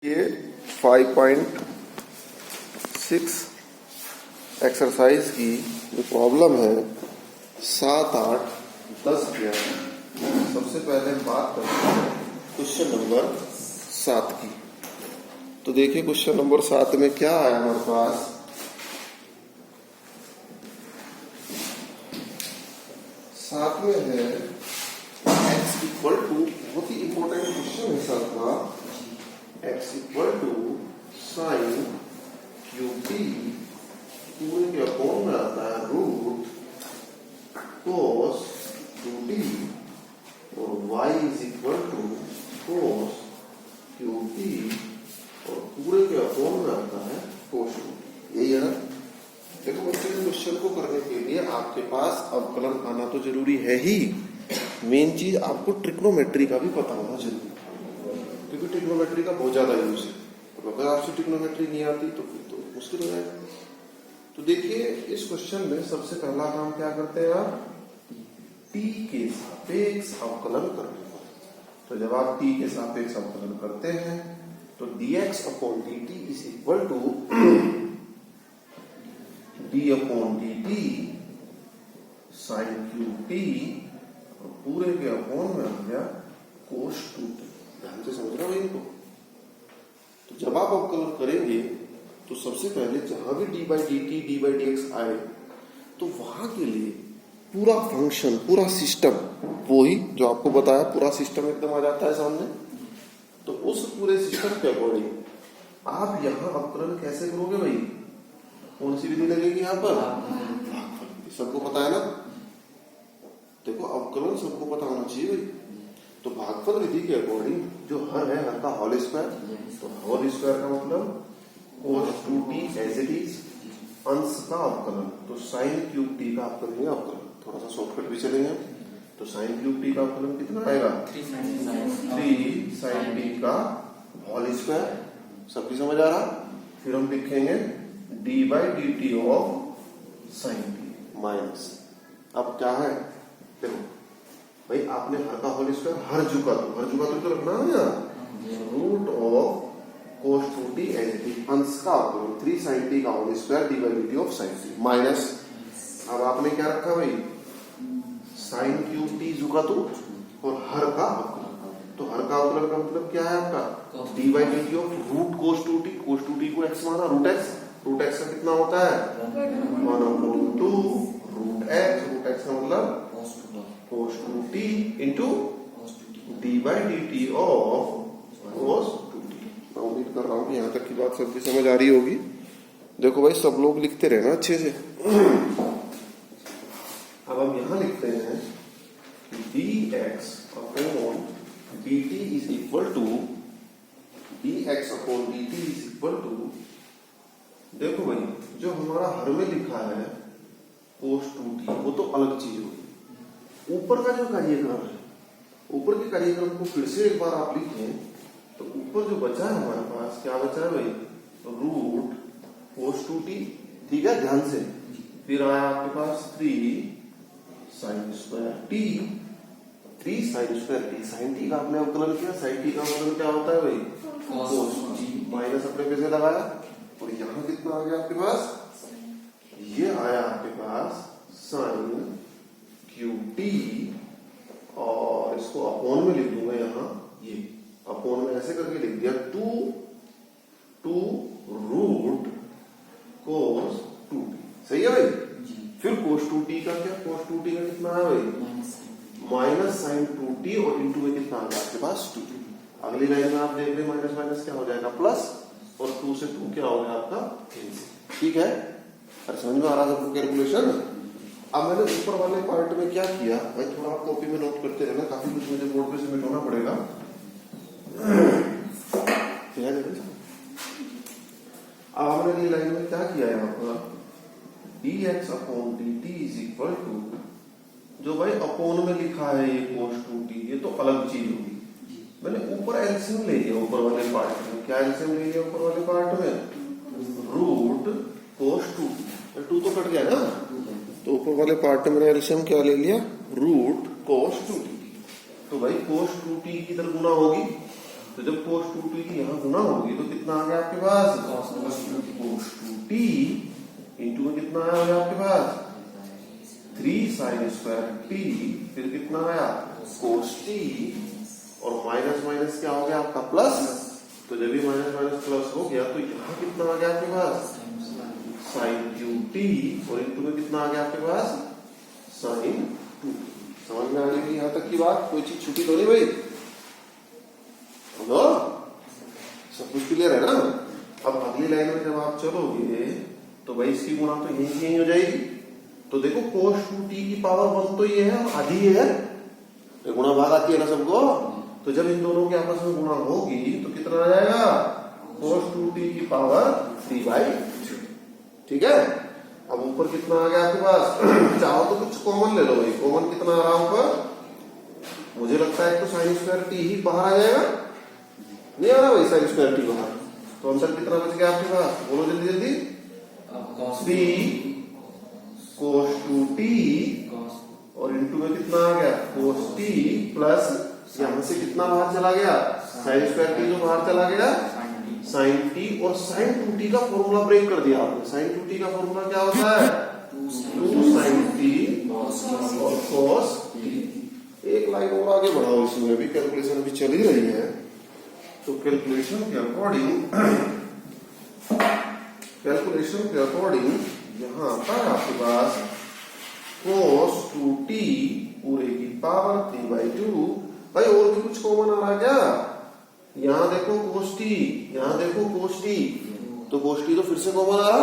ये 5.6 एक्सरसाइज की जो प्रॉब्लम है 7, 8, 10, 11। सबसे पहले हम बात करते हैं क्वेश्चन नंबर 7 की। तो देखिए क्वेश्चन नंबर 7 में क्या आया हमारे पास। साथ में है x इक्वल टू, बहुत ही इंपॉर्टेंट क्वेश्चन है साथ का, x equal to sine cube t पूरे के अपॉन में आता है रूट कोस 2t और y is equal to cos cube t और पूरे के अपॉन में आता है कोस 2t। यही है ना। देखो बच्चों, क्वेश्चन को करने के लिए आपके पास अवकलन आना तो जरूरी है ही। मेन चीज आपको ट्रिग्नोमेट्री का भी पता होना जरूरी है, क्योंकि ट्रिग्नोमेट्री का बहुत ज्यादा यूज है। तो अगर आपसे ट्रिग्नोमेट्री नहीं आती तो फिर तो मुश्किल हो जाएगा। तो देखिए इस क्वेश्चन में सबसे पहला काम क्या करते हैं आप, t के सापेक्ष अवकलन करने का। तो जब आप t के सापेक्ष अवकलन करते हैं तो dx upon dt is equal to d upon dt sine cube t और पूरे के अपॉन में आ गया कोस 2t। ध्यान से समझ रहे हो इनको। तो जब आप अवकलन करेंगे तो सबसे पहले जहां भी dy by dt dy by dx आए तो वहां के लिए पूरा फंक्शन, पूरा सिस्टम, वो ही जो आपको बताया पूरा सिस्टम एकदम आ जाता है सामने। तो उस पूरे सिस्टम के अकॉर्डिंग आप यहां अवकलन कैसे करोगे भाई, कौन सी विधि लगेगी यहाँ पर, भागफल। सबको पता है ना। देखो अवकलन सबको पता होना चाहिए भाई। तो भागफल विधि के अकॉर्डिंग जो हर है, हर का होल स्क्वायर, तो होल स्क्वायर का मतलब कोस 2t एज इट इज, अंश का अवकलन। तो साइन क्यूब टी का आप करेंगे अवकलन। थोड़ा सा शॉर्टकट भी चलेंगे। तो साइन क्यूब टी का अवकलन कितना आएगा, 3 साइन टी का होल स्क्वायर। सबकी समझ आ रहा। फिर हम लिखेंगे D by d t of sine t minus, अब क्या है देखो भाई, आपने हर का होल स्क्वायर, हर जुका तो रखना है ना, root of cos 2t as it is, अंश का अवकलन 3 साइन टी का whole square d by d t of sine t minus, अब आपने क्या रखा भाई, साइन क्यूब टी जुका तो और हर का अवकलन। तो हर का अवकलन का मतलब क्या है आपका, d by d t of root cos 2t, cos 2t को x माना, रूट x का कितना होता है 1/2 रूट x का मतलब कोस 2t into D by d t of cos 2t। मैं उम्मीद कर रहा हूँ कि यहाँ तक की बात सबकी समझ आ रही होगी। देखो भाई सब लोग लिखते रहना अच्छे से। अब हम यहाँ लिखते हैं dx upon dt is equal to देखो भाई जो हमारा हर में लिखा है कोस 2t वो तो अलग चीज होगी। ऊपर का जो कार्यक्रम है, ऊपर के कार्यक्रम को फिर से एक बार आप लिखें तो ऊपर जो बचा है हमारे पास, क्या बचा है भाई, रूट कोस 2t। ठीक है, ध्यान से। फिर आया आपके पास 3 sine square t, 3 sine square t, sine t का आपने अवकलन किया। साइन t का अवकलन क्या होता है भाई, कोस t माइनस अपने पे से लगाया। और यहां कितना आ गया आपके पास, ये आया आपके पास साइन क्यूब t और इसको अपॉन में लिख दूंगा यहाँ, ये अपॉन में ऐसे करके लिख दिया 2 रूट कोस 2t। सही है भाई। फिर कोस 2t का क्या, कोस 2t का कितना है भाई, माइनस साइन 2t और इंटू में कितना आ गया आपके पास 2t। अगली लाइन में आप देख रहे माइनस माइनस क्या हो जाएगा प्लस, और 2 से 2 क्या हो गया आपका कैंसिल। ठीक है, समझ में आ रहा है सबको कैलकुलेशन। अब मैंने ऊपर वाले पार्ट में क्या किया भाई, थोड़ा आप कॉपी में नोट करते रहना, काफी कुछ मुझे बोर्ड पे सबमिट होना पड़ेगा। अब हमने अगली लाइन में क्या किया है यहाँ पर, dx upon dt is equal to, जो भाई अपॉन में लिखा है ये कोस 2t, ये तो अलग चीज होगी। मैंने ऊपर एलसीएम ले लिया, ऊपर वाले पार्ट में क्या एलसीएम ले लिया, ऊपर वाले पार्ट में रूट कोस 2t, 2 तो कट गया ना। तो ऊपर वाले पार्ट में मैंने एलसीएम क्या ले लिया, रूट कोस 2t। तो भाई कोस 2t की तरह गुना होगी, तो जब cos 2t की यहाँ गुना होगी तो कितना आ गया आपके पास cos 2t इंटू में कितना आया होगा आपके पास 3 sin स्क्वायर t, फिर कितना आया cos t, और माइनस माइनस क्या हो गया आपका प्लस। तो जब भी माइनस माइनस प्लस हो गया तो यहाँ कितना आ गया आपके पास sin qt, और इंटू में कितना आ गया आपके पास sin 2। समझ में आ गई यहाँ तक की बात? कोई चीज छूटी तो नहीं भाई? हेलो, सब कुछ क्लियर है ना? अब अगली लाइन में जब आप चलोगे तो भाई इसकी गुणा तो यही हो जाएगी। तो देखो cos 2t की पावर 1 तो ये है और आधी ये है, तो गुणा भाग आती है ना सबको। तो जब इन दोनों के आपस में गुणा होगी तो कितना आ जाएगा cos 2t की पावर 3/2। ठीक है, अब ऊपर कितना आ गया आपके पास? चाहो तो कुछ कॉमन ले लो भाई। कॉमन कितना आ रहा ऊपर? मुझे लगता है तो sin स्क्वायर t ही बाहर आ जाएगा। नहीं आ रहा भाई sin स्क्वायर t बाहर? तो आंसर कितना बच गया आपके पास? बोलो जल्दी जल्दी। 3 cos 2t और इंटू में कितना आ गया cos t प्लस यहां से कितना बाहर चला गया sin स्क्वायर t जो बाहर चला गया sin t, और sin 2t का फॉर्मूला ब्रेक कर दिया आपने। sin 2t का फॉर्मूला क्या होता है 2 sin t और cos t। एक लाइन और आगे बढ़ाओ, इसमें भी कैलकुलेशन अभी चल ही रही है। तो कैलकुलेशन के अकॉर्डिंग यहाँ पर आपके पास cos 2t पूरे की पावर 3/2। भाई और भी कुछ कॉमन आ रहा है क्या? यहाँ देखो cos t, यहाँ देखो cos t, तो cos t तो फिर से कॉमन आ रहा।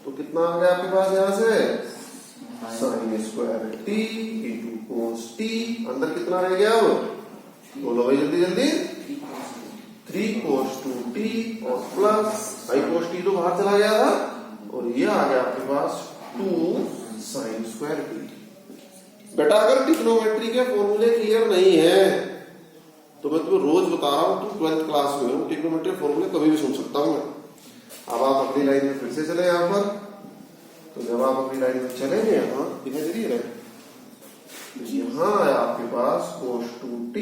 तो कितना आ गया आपके पास यहाँ से sin square t into cos t। अंदर कितना रह गया अब? बोलो भाई जल्दी जल्दी। 3 cos 2t और प्लस भाई cos t तो बाहर चला गया था, और ये आ गया आपके पास 2 sin स्क्वायर t। बेटा अगर ट्रिग्नोमेट्री के फॉर्मूले क्लियर नहीं है तो मैं तुम्हें रोज बता रहा हूँ, तुम 12th क्लास में हो, ट्रिग्नोमेट्री फॉर्मूले कभी भी सुन सकता हूँ मैं। अब आप अपनी लाइन में फिर से चले यहाँ पर। तो जब आप अपनी लाइन में चलेंगे यहाँ दिखाई दे रही है, यहाँ आया आपके पास cos 2t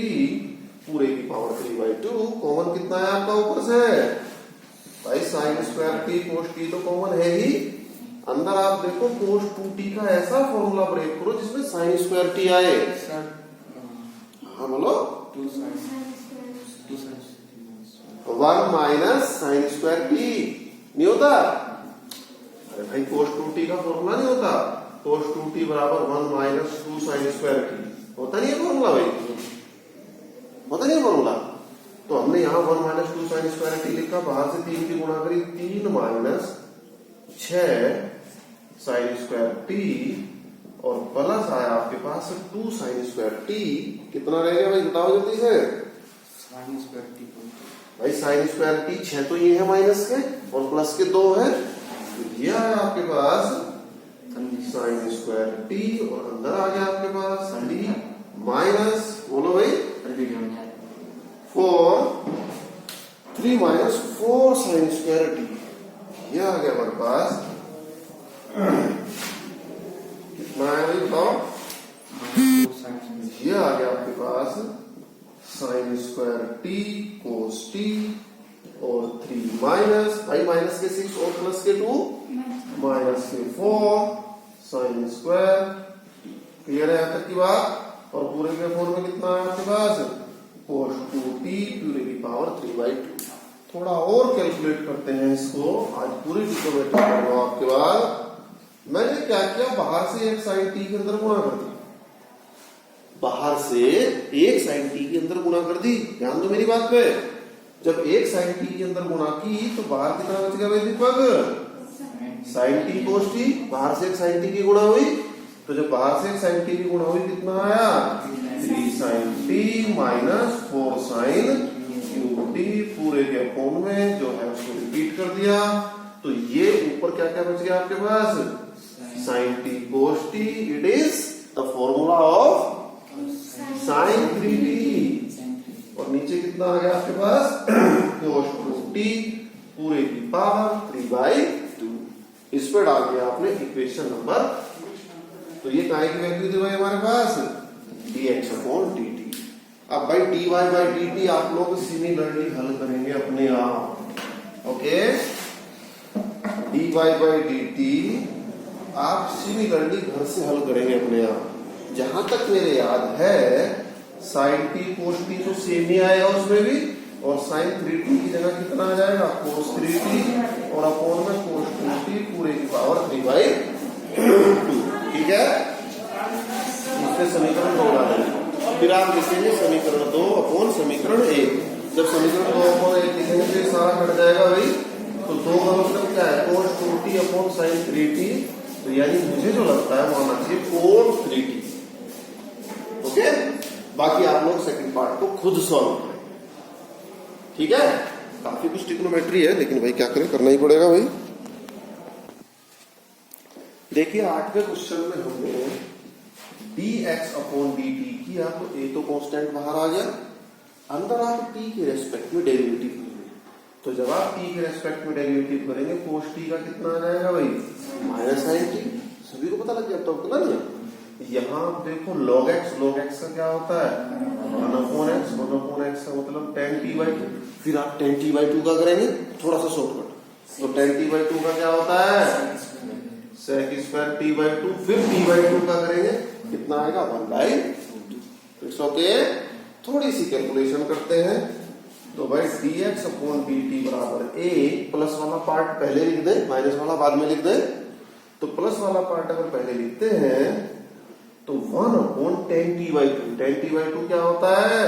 पूरे की पावर 3/2। कॉमन कितना है आपका ऊपर से? भाई sin square t cos t तो कॉमन है ही। अंदर आप देखो cos 2t का ऐसा फॉर्मूला ब्रेक करो जिसमें sin स्क्वायर t आए। हाँ बोलो। 1 माइनस sin स्क्वायर t नहीं होता? अरे भाई cos 2t का फॉर्मूला नहीं होता। cos 2t बराबर 1 माइनस 2 sin स्क्वायर t होता नहीं है फॉर्मूला भाई? होता नहीं है फॉर्मूला? तो हमने यहाँ 1 माइनस 2 sin स्क्वायर t लिखा, बाहर से 3 की गुणा करी, 3 माइनस 6 sin स्क्वायर t, और प्लस आया आपके पास 2 sin स्क्वायर t। कितना रह गया भाई बताओ जल्दी से? sin स्क्वायर t भाई sin स्क्वायर t 6 तो ये है माइनस के, और प्लस के 2 है, तो ये आया आपके पास sin स्क्वायर t, और अंदर आ गया आपके पास 3 माइनस, बोलो भाई 3 माइनस 4 sin स्क्वायर t। ये आ गया हमारे पास। कितना है भाई बताओ? ये आ गया आपके पास sin square t cos t और 3 माइनस, भाई माइनस के 6 और प्लस के 2 माइनस के 4 sin स्क्वायर। क्लियर है यहाँ तक की बात? और पूरे के 4 में कितना है आपके पास cos 2t पूरे की पावर 3/2। थोड़ा और कैलकुलेट करते हैं इसको, आज पूरी ट्रिग्नोमेट्री कर रहा हूं आपके बाद। मैंने क्या किया, बाहर से एक sin t के अंदर गुणा कर दी, बाहर से एक sin t के अंदर गुणा कर दी। ध्यान दो मेरी बात पे। जब एक sin t के अंदर गुणा की तो बाहर कितना बच गया भाई दीपक? sin t cos t। बाहर से एक sin t की गुणा हुई, तो जब बाहर से एक sin t की गुणा हुई कितना आया 3 sin t minus 4 sin qt पूरे के अपॉन में जो है उसको रिपीट कर दिया। तो ये ऊपर क्या क्या बच गया आपके पास sin t cos t। It is the formula of sin 3t। और नीचे कितना आ गया आपके पास cos 2t पूरे की पावर 3/2। इस पर डाल दिया आपने इक्वेशन नंबर। तो ये काय की वैल्यू थी भाई हमारे पास dx/dt। अब भाई dy बाई dt आप लोग सिमिलरली हल करेंगे अपने आप, ओके। dy बाई dt आप सिमिलरली घर से हल करेंगे अपने आप। जहां तक मेरे याद है साइन टी कोस टी तो सेम ही आएगा उसमें भी, और साइन 3t की जगह कितना आ जाएगा कोस 3t, और अपॉन में कोस 2t पूरे की पावर 3/2, ठीक है। इससे समीकरण 2 ला देंगे, फिर आप लिखेंगे समीकरण 2 अपॉन समीकरण 1। जब समीकरण 2 अपॉन 1 लिखेंगे तो सारा हट जाएगा भाई। तो 2 का मतलब क्या है कोस 2t अपॉन साइन 3t, तो यानी मुझे जो लगता है वो आना चाहिए कोस 3t, ओके। बाकी आप लोग सेकंड पार्ट को खुद सॉल्व करें, ठीक है। काफी कुछ ट्रिग्नोमेट्री है लेकिन भाई क्या करें, करना ही पड़ेगा भाई। देखिए 8वें क्वेश्चन में हमने dx अपॉन dt किया, तो a तो कांस्टेंट बाहर आ गया, अंदर आप t के रेस्पेक्ट में डेरिवेटिव करेंगे। तो जब आप t के रेस्पेक्ट में डेरिवेटिव करेंगे कोस t का कितना आ जाएगा भाई माइनस साइन t, सभी को पता लग जाता होगा ना। यहाँ देखो log x का क्या होता है 1 अपॉन x का मतलब tan t/2। फिर आप tan t/2 का करेंगे, थोड़ा सा शॉर्टकट, तो tan t/2 का क्या होता है sec स्क्वायर t/2, फिर t/2 का करेंगे कितना आएगा 1/2। It's okay. थोड़ी सी कैलकुलेशन करते हैं, तो भाई dx अपॉन dt बराबर a, प्लस वाला पार्ट पहले लिख दे, माइनस वाला बाद में लिख दे। तो प्लस वाला पार्ट अगर पहले लिखते हैं तो 1 upon tan t/2, tan t/2 क्या होता है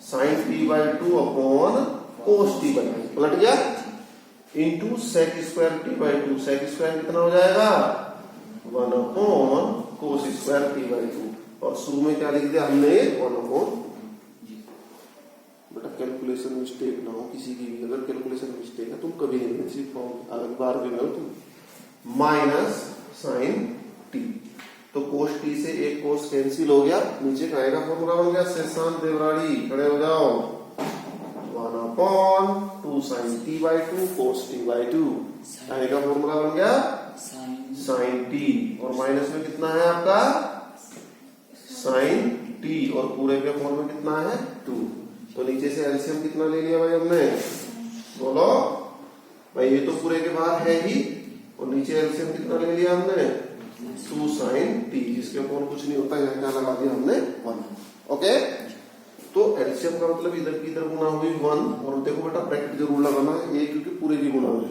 sin t/2 upon cos t/2, पलट गया, into sec square t/2, sec square कितना हो जाएगा 1 अपॉन cos स्क्वायर t/2, और शुरू में क्या लिख दिया हमने 1 अपॉन। बेटा कैलकुलेशन मिस्टेक ना हो किसी की भी, अगर कैलकुलेशन मिस्टेक है तुम कभी नहीं सीख पाओगे, अलग बार भी में हो तुम। माइनस साइन टी, तो कोस टी से एक कोस कैंसिल हो गया, नीचे का आएगा फॉर्मूला बन गया शेषांत देवराड़ी, खड़े हो जाओ 1 अपॉन 2 साइन t/2 कोस t/2, आएगा फॉर्मूला बन गया साइन टी, और माइनस में कितना है आपका साइन टी, और पूरे के फॉर्म में कितना है 2। तो नीचे से एलसीएम कितना ले लिया भाई हमने, बोलो भाई, ये तो पूरे के बाहर है ही, और नीचे एलसीएम कितना ले लिया हमने 2 साइन टी, जिसके ऊपर कुछ नहीं होता है, क्या लगा दिया हमने 1, ओके। तो एलसीएम का मतलब इधर की इधर गुना हुई 1, और देखो बेटा ब्रैकेट जरूर लगाना है ये, क्योंकि पूरे की गुना हुई।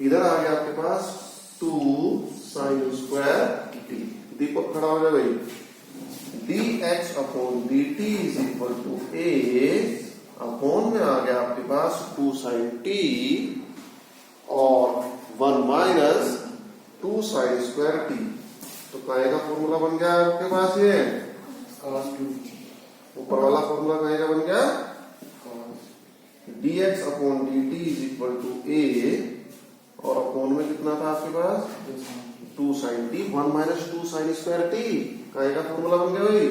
इधर आ गया आपके पास 2 साइन स्क्वायर टी, दीपक खड़ा हो जाए भाई, dx upon dt is equal to a, upon में आ गया आपके पास 2 साइन t और 1 माइनस 2 साइन स्क्वायर टी। तो काय का फॉर्मूला बन गया आपके पास ये cos 2t, ऊपर वाला फॉर्मूला काय का बन गया dx upon dt is equal to a, और अपॉन में कितना था आपके पास 2 sine t, 1 minus 2 sine square t, काय का फॉर्मूला बन गया भाई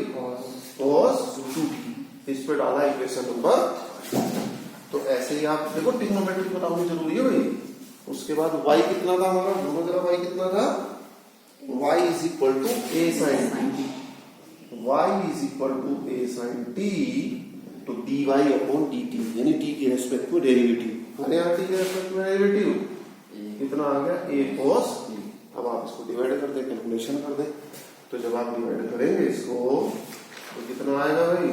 cos 2t। इस पे डाला इक्वेशन नंबर। तो ऐसे ही आप देखो ट्रिग्नोमेट्री बतानी जरूरी है भाई। उसके बाद y कितना था हमारा, ढूंढो जरा y कितना था, y is equal to a sine t, y is equal to a sine t, तो dy अपॉन dt यानी t के रेस्पेक्ट में डेरिवेटिव, अरे यार t के रेस्पेक्ट में डेरिवेटिव कितना आ गया a cos। अब आप इसको डिवाइड कर दे, कैलकुलेशन कर दे, तो जब आप डिवाइड करेंगे इसको तो कितना आएगा भाई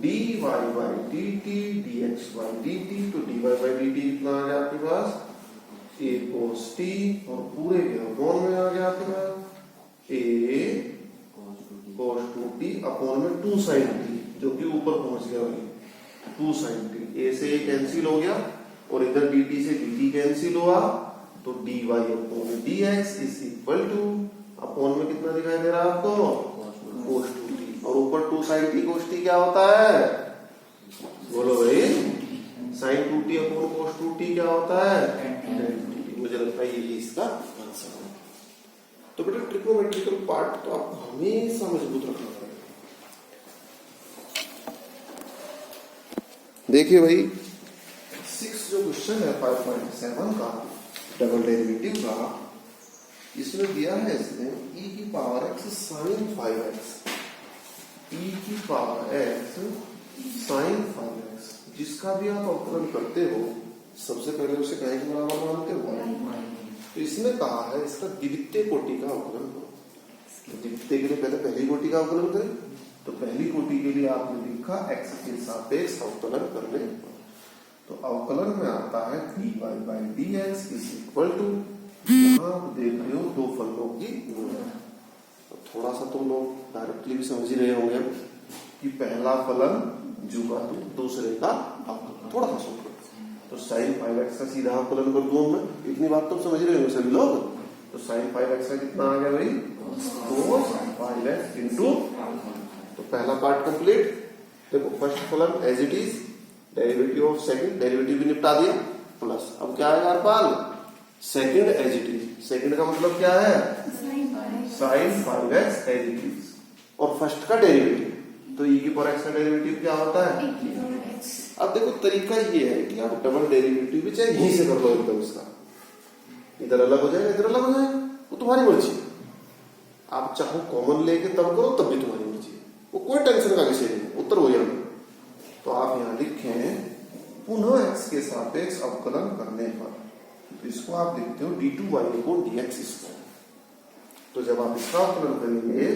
dy by dt dx by dt, तो dy बाई dt कितना आ गया आपके पास a cos t, और पूरे के अपॉन में आ गया आपके पास a cos 2t अपॉन में 2 sin t, जो कि ऊपर पहुंच गया भाई 2 sin t, a से a कैंसिल हो गया, और इधर dt से dt कैंसिल हुआ, तो dy upon dx is equal to, upon में कितना दिखाई दे रहा है आपको cos 2t, और ऊपर 2 sin t cos t क्या होता है, बोलो भाई sin 2t upon cos 2t क्या होता है, मुझे लगता है ये इसका आंसर है। तो बेटा ट्रिग्नोमेट्रिकल पार्ट तो आपको हमेशा मजबूत रखना पड़ेगा। देखिए भाई 6 जो क्वेश्चन है 5.7 का डबल डेरिवेटिव का, इसमें दिया है इसने e की power x sin 5x, e की पावर x साइन 5x, जिसका भी आप अवकलन करते हो सबसे पहले उसे क्या के बराबर मानते हो। तो इसमें कहा है इसका द्वितीय कोटि का अवकलन करो। तो द्वितीय के लिए पहले पहली कोटि का अवकलन करें। तो पहली कोटि के लिए आपने लिखा x के सापेक्ष अवकलन करने पर। तो अवकलन में आता है dy by dx is equal to, यहाँ आप देख रहे हो दो फलनों की गुणा। तो थोड़ा सा तुम लोग डायरेक्टली भी समझ ही रहे होंगे कि पहला फलन जुगा तो दूसरे का अवकलन। थोड़ा सा सुन तो साइन 5x का सीधा अवकलन कर दूं मैं, इतनी बात तो समझ रहे हो सभी लोग। तो साइन 5x का कितना आ गया भाई, cos 5x इंटू, तो पहला पार्ट कंप्लीट। देखो फर्स्ट फलन as it is, derivative of second, derivative भी निपटा दिया, प्लस अब क्या आएगा हमारे पास second as it is. Second का मतलब क्या है, sine 5x as it is, और फर्स्ट का डेरिवेटिव, तो e की पावर x का डेरिवेटिव क्या होता है। अब देखो तरीका ये है कि आप डबल डेरिवेटिव भी चाहे यहीं से कर लो एकदम, इसका इधर अलग हो जाएगा इधर अलग हो जाएगा, वो तुम्हारी मर्जी। आप चाहो कॉमन लेके तब करो तब भी तुम्हारी मर्जी है, वो कोई टेंशन का विषय नहीं, उत्तर हो जाएगा। तो आप यहाँ लिखें पुनः x के सापेक्ष अवकलन करने पर, तो इसको आप लिखते हो d2y को dx स्क्वायर। तो जब आप इसका अवकलन करेंगे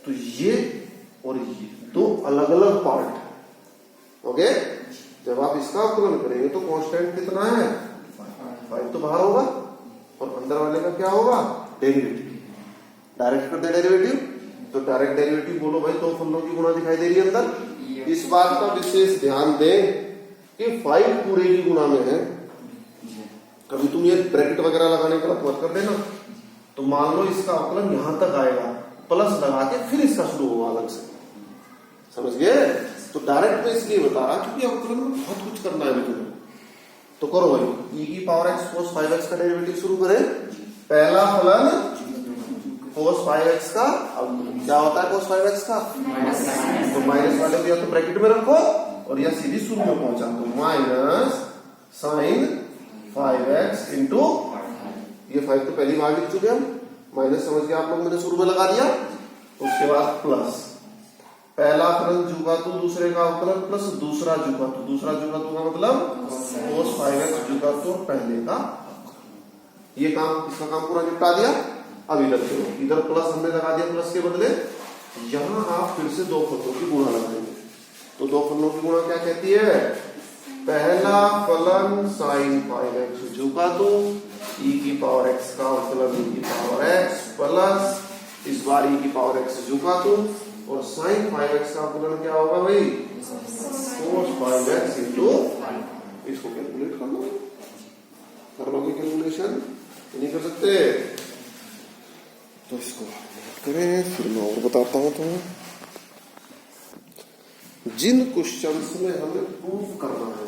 तो ये और ये दो अलग अलग पार्ट, ओके। जब आप इसका अवकलन करेंगे तो कांस्टेंट कितना है 5 तो बाहर होगा, और अंदर वाले का क्या होगा डेरिवेटिव। डायरेक्ट कर दे डेरिवेटिव, तो डायरेक्ट डेरिवेटिव बोलो भाई, दो फलनों की गुणा दिखाई दे रही है अंदर। इस बात का विशेष ध्यान दें कि 5 पूरे की गुणा में है। कभी तुम ये ब्रैकेट वगैरह लगाने का मत कर देना। तो मान लो इसका अवकलन यहां तक आएगा, प्लस लगा के फिर इसका शुरू होगा अलग से, समझ गए। तो डायरेक्ट में इसलिए बता रहा क्योंकि अवकलन में बहुत कुछ करना है तुम्हें। तो करो भाई, e की पावर x cos 5x का डेरिवेटिव शुरू करें। पहला फलन cos 5x का, अब क्या होता है cos 5x का, तो माइनस वाले को या तो ब्रैकेट में रखो और या सीधी शुरू में पहुंचा, तो माइनस साइन 5x इंटू, ये 5 तो पहली बार लिख चुके हम, माइनस समझ के आप लोग मैंने शुरू में लगा दिया। उसके बाद प्लस, पहला फलन जुगातु दूसरे का अवकलन प्लस दूसरा जुगातु, दूसरा जुगातु का मतलब cos 5x जुगातु और पहले का। ये काम, इसका काम पूरा निपटा दिया। अब इधर देखो, इधर प्लस हमने लगा दिया, प्लस के बदले यहां आप फिर से दो फलनों की गुणा लगाएंगे। तो दो फलनों की गुणा क्या कहती है, पहला फलन साइन 5x जुगातु, e की पावर x का अवकलन e की पावर x प्लस इस बार e की पावर x जुगातु, और साइन 5x का अवकलन क्या होगा भाई, cos 5x इंटू, इसको कैलकुलेट कर लो, कर लोगे कैलकुलेशन, नहीं कर सकते तो इसको करें। फिर मैं और बताता हूं तुम्हें, जिन क्वेश्चंस में हमें प्रूफ करना है,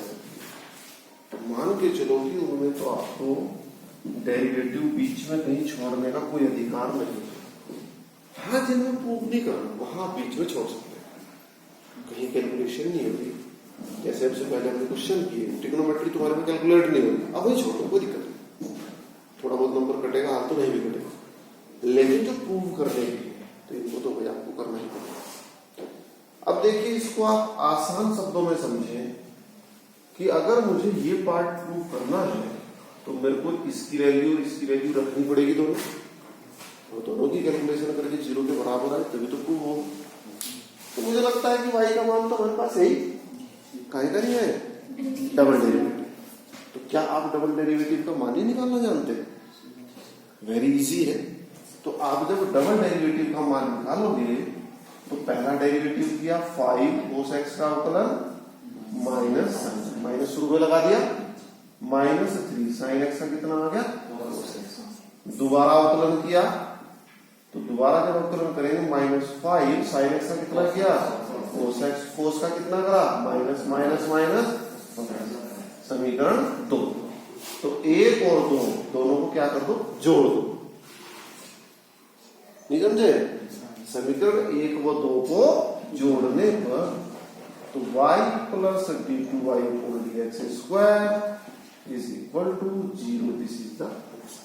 तो मान के चलो कि उनमें तो आपको डेरिवेटिव बीच में कहीं छोड़ने का कोई अधिकार नहीं। हाँ, जिनमें प्रूफ नहीं करना वहां बीच में छोड़ सकते हैं, कहीं कैलकुलेशन नहीं होगी। जैसे हमसे पहले हमने क्वेश्चन किए, ट्रिग्नोमेट्री तुम्हारे में कैलकुलेट नहीं होगी, अब वही छोड़ो, कोई दिक्कत नहीं, थोड़ा बहुत नंबर कटेगा, हाथ तो नहीं भी कटेगा, लेकिन जो प्रूव करने के लिए तो इनको तो भाई आपको करना ही पड़ेगा। अब देखिए, इसको आप आसान शब्दों में समझें कि अगर मुझे ये पार्ट प्रूव करना है तो मेरे को इसकी वैल्यू और इसकी वैल्यू रखनी पड़ेगी दोनों, और दोनों की कैलकुलेशन करके 0 के बराबर है तभी तो प्रूव हो। तो मुझे लगता है कि y का मान तो हमारे पास है ही, काहे का नहीं है, डबल डेरिवेटिव। तो क्या आप डबल डेरिवेटिव का मान ही निकालना जानते हैं, वेरी इजी है। तो आप जब डबल डेरिवेटिव का मान निकालोगे तो पहला डेरिवेटिव किया 5 cos x का अवकलन माइनस, माइनस शुरू में लगा दिया, माइनस 3 sin x का कितना आ गया, दोबारा अवकलन किया, तो दोबारा जब अवकलन करेंगे -5 sin x का कितना किया, cos x, cos का कितना करा, माइनस माइनस माइनस, समीकरण 2। तो 1 और 2 दोनों को क्या कर दो, जोड़ दो, नहीं समझे। समीकरण 1 व 2 को जोड़ने पर तो y plus d2y whole dx square is equal to 0। This is the answer,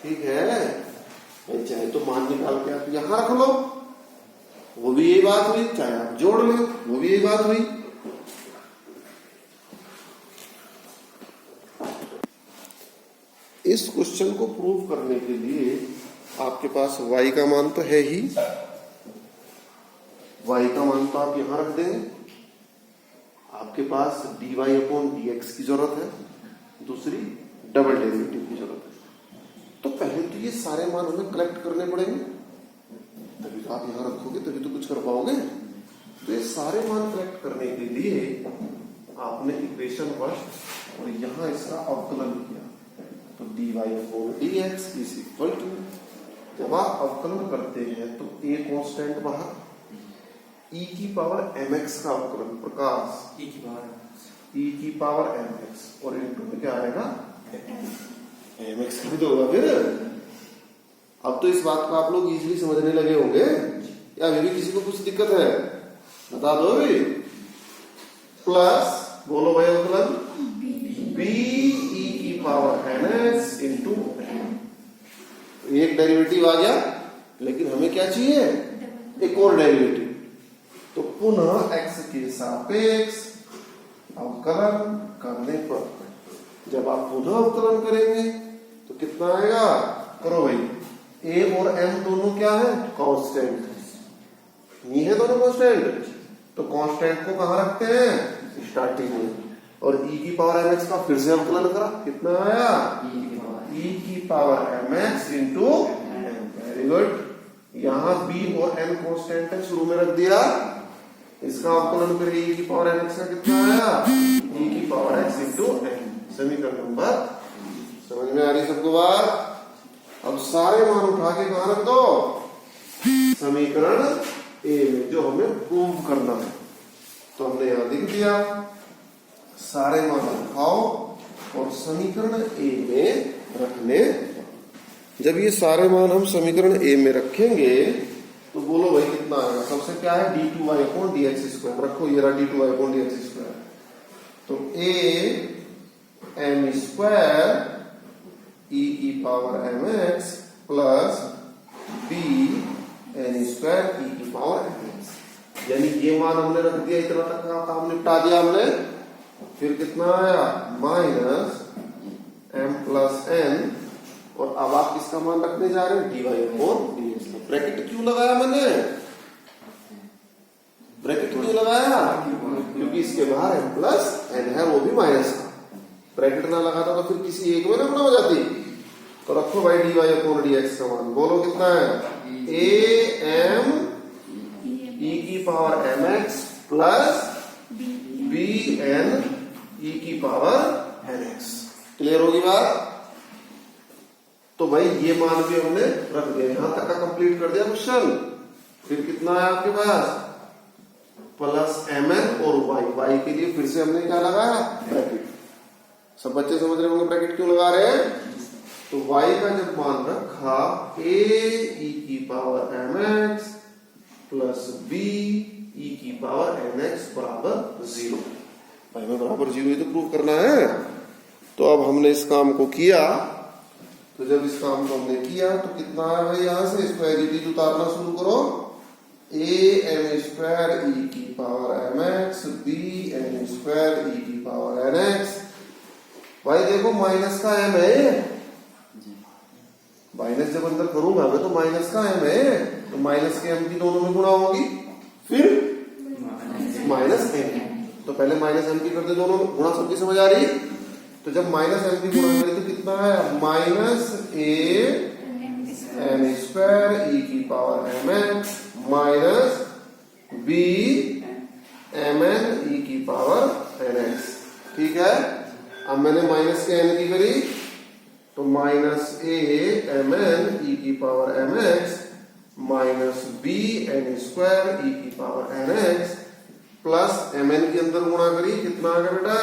ठीक है। चाहे तो मान निकाल के आप यहां रख लो, वो भी यही बात हुई, चाहे आप जोड़ लें वो भी यही बात हुई। इस क्वेश्चन को प्रूव करने के लिए आपके पास y का मान तो है ही, y का मान तो आप यहां रख देंगे। आपके पास dy अपॉन dx की जरूरत है, दूसरी डबल डेरिवेटिव की जरूरत है। तो पहले तो ये सारे मान हमें कलेक्ट करने पड़ेंगे, तभी तो आप यहां रखोगे, तभी तो कुछ कर पाओगे। तो ये सारे मान कलेक्ट करने के लिए आपने इक्वेशन फर्स्ट और यहां इसका अवकलन किया। तो dy upon dx is equal to, जब आप अवकलन करते हैं तो a कांस्टेंट बाहर, e की पावर mx का अवकलन प्रकाश E की पावर e की पावर mx और इनटू में क्या आएगा mx भी तो होगा। फिर अब तो इस बात को आप लोग इजीली समझने लगे होंगे, या अभी भी किसी को कुछ दिक्कत है बता दो अभी। प्लस बोलो भाई अवकलन b e की पावर mx इंटू एक डेरिवेटिव आ गया, लेकिन हमें क्या चाहिए एक और डेरिवेटिव। तो पुनः x के सापेक्ष अवकलन करने पर, जब आप पुनः अवकलन करेंगे तो कितना आएगा, करो भाई। a और m दोनों क्या है, कांस्टेंट नहीं है, दोनों कांस्टेंट। तो कांस्टेंट को कहां रखते हैं, स्टार्टिंग में। और e की पावर mx का फिर से अवकलन करा, कितना आया e की power mx into very good. यहां b और n कांस्टेंट है, शुरू में रख दिया, इसका अवकलन करें e की पावर mx का कितना आया e की पावर x इंटू n। समीकरण नंबर समझ में आ रही सबको बात। अब सारे मान उठा के कहां रख दो, समीकरण a में, जो हमें प्रूव करना है। तो हमने यहां लिख दिया, सारे मान उठाओ और समीकरण a में रखने। जब ये सारे मान हम समीकरण a में रखेंगे तो बोलो भाई कितना आएगा। सबसे क्या है, d2y अपॉन dx स्क्वायर रखो, ये रहा d2y अपॉन dx स्क्वायर। तो a m स्क्वायर e की power mx plus b n square e की पावर mx। यानी ये मान हमने रख दिया, इतना तक का काम निपटा दिया हमने। फिर कितना आया, माइनस m प्लस n, और अब आप किसका मान रखने जा रहे हैं, dy अपॉन dx। ब्रैकेट क्यों लगाया मैंने, ब्रैकेट क्यों लगाया, क्योंकि इसके बाहर m प्लस n है, वो भी माइनस का। ब्रैकेट ना लगाता तो फिर किसी एक में ना गुणा हो जाती। तो रखो भाई dy अपॉन dx का मान, बोलो कितना है, a m e की power mx plus b n e की पावर nx। क्लियर होगी बात। तो भाई ये मान भी हमने रख दिया, यहां तक का कंप्लीट कर दिया क्वेश्चन। फिर कितना है आपके पास, प्लस mn और y के लिए फिर से हमने क्या लगाया, ब्रैकेट। सब बच्चे समझ रहे होंगे ब्रैकेट क्यों लगा रहे हैं। तो y का जब मान रखा, a e की power mx plus b e की पावर nx बराबर 0। भाई में बराबर 0 ही तो प्रूव करना है। तो अब हमने इस काम को किया। तो जब इस काम को हमने किया तो कितना है भाई, यहां से इसको एडिटिव उतारना शुरू करो। a m स्क्वायर e की power mx b n square e की पावर nx। भाई देखो माइनस का m है, माइनस जब अंदर करूंगा मैं तो माइनस का m है, तो माइनस के m की दोनों में गुणा होगी, फिर माइनस m। तो पहले माइनस m की कर दे, दोनों में गुणा, सबकी समझ आ रही। तो जब माइनस m की गुणा करें तो कितना है, minus a m square e की power mx minus b m n e की पावर nx। ठीक है। अब मैंने माइनस के n की करी तो minus a m n e की power mx minus b n square e की power nx plus m n के अंदर गुणा करी, कितना आ गया बेटा,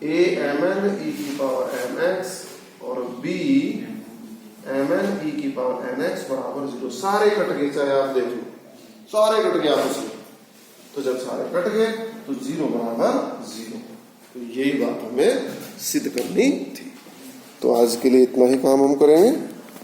a m n e की पावर mx और b m n e की पावर nx बराबर 0। सारे कट गए, चाहे आप देख लो सारे कट गए आपस में। तो जब सारे कट गए तो 0 बराबर 0। तो यही बात हमें सिद्ध करनी थी। तो आज के लिए इतना ही काम हम करेंगे।